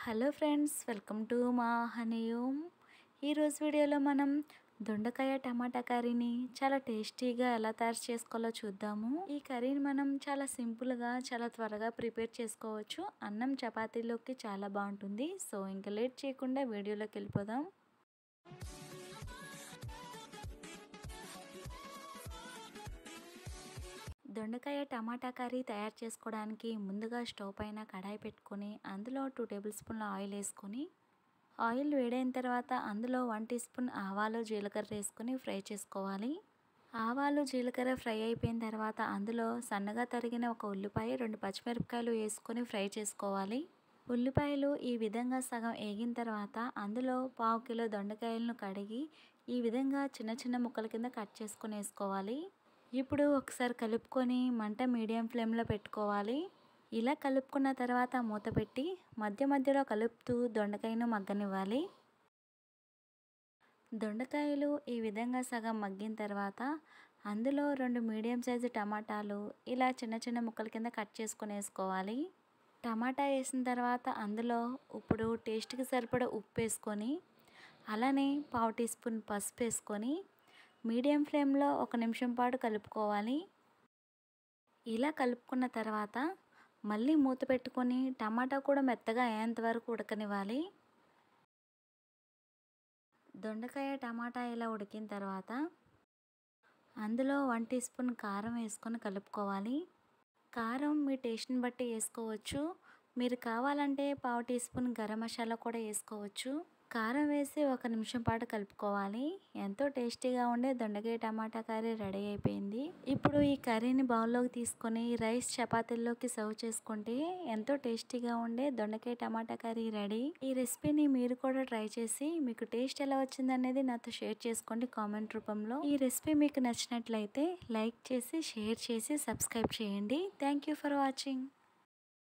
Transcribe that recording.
Hello friends, welcome to మా హనీయూమ్. ఈరోజు వీడియోలో మనం దొండకాయ టమాటా కర్రీని చాలా టేస్టీగా ఎలా తయారు చేసుకోవాలో చూద్దాము. ఈ కర్రీని మనం చాలా సింపుల్గా చాలా త్వరగా ప్రిపేర్ చేసుకోవచ్చు. అన్నం చపాతీలోకి చాలా బాగుంటుంది. సో ఇంకా లేట్ చేయకుండా వీడియోలోకి వెళ్ళిపోదాం. దొండకాయ టమాటా కర్రీ తయారు చేసుకోవడానికి ముందుగా స్టవ్ పైన కడాయి పెట్టుకొని అందులో 2 టేబుల్ స్పూన్ల ఆయిల్ వేసుకొని ఆయిల్ వేడైన తర్వాత అందులో 1 టీ స్పూన్ ఆవాలు జీలకర్ర వేసుకొని ఫ్రై చేసుకోవాలి. ఆవాలు జీలకర్ర ఫ్రై అయిపోయిన తర్వాత అందులో సన్నగా తరిగిన ఒక ఉల్లిపాయ 2 పచ్చిమిరపకాయలు వేసుకొని ఫ్రై చేసుకోవాలి. ఉల్లిపాయలు ఈ విధంగా సగం వేగిన తర్వాత అందులో 1/2 కిలో దొండకాయలను కడిగి ఈ విధంగా చిన్న చిన్న ముక్కల కింద కట్ చేసుకొని వేసుకోవాలి. ఇప్పుడు ఒకసారి కలుపుకొని మంట మీడియం ఫ్లేమ్లో పెట్టుకోవాలి. ఇలా కలుపుకున్న తర్వాత మూత పెట్టి మధ్య మధ్యలో కలుపుతూ దొండకాయను మగ్గనివ్వాలి. దొండకాయలు ఈ విధంగా సగం మగ్గిన తర్వాత అందులో 2 మీడియం సైజు టమాటాలు ఇలా చిన్న చిన్న ముక్కల కింద కట్ చేసుకొని వేసుకోవాలి. టమాటా వేసిన తర్వాత అందులో ఇప్పుడు టేస్ట్కి సరిపడా ఉప్పు వేసుకొని అలానే 1/2 టీ స్పూన్ పసుపు వేసుకొని మీడియం ఫ్లేమ్లో 1 నిమిషం పాటు కలుపుకోవాలి. ఇలా కలుపుకున్న తర్వాత మళ్ళీ మూత పెట్టుకొని టమాటా కూడా మెత్తగా అయ్యేంత వరకు ఉడకనివ్వాలి. దొండకాయ టమాటా ఇలా ఉడికిన తర్వాత అందులో 1 టీ స్పూన్ కారం వేసుకొని కలుపుకోవాలి. కారం మీ టేస్ట్ని బట్టి వేసుకోవచ్చు. మీరు కావాలంటే 1/2 టీ స్పూన్ గరం మసాలా కూడా వేసుకోవచ్చు. కారం వేసి 1 నిమిషం పాటు కలుపుకోవాలి. ఎంతో టేస్టీగా ఉండే దొండకాయ టమాటా కర్రీ రెడీ అయిపోయింది. ఇప్పుడు ఈ కర్రీని బౌల్లోకి తీసుకొని రైస్ చపాతీల్లోకి సర్వ్ చేసుకుంటే ఎంతో టేస్టీగా ఉండే దొండకాయ టమాటా కర్రీ రెడీ. ఈ రెసిపీని మీరు కూడా ట్రై చేసి మీకు టేస్ట్ ఎలా వచ్చిందనేది నాతో షేర్ చేసుకోండి కామెంట్ రూపంలో. ఈ రెసిపీ మీకు నచ్చినట్లయితే లైక్ చేసి షేర్ చేసి సబ్స్క్రైబ్ చేయండి. Thank you for watching.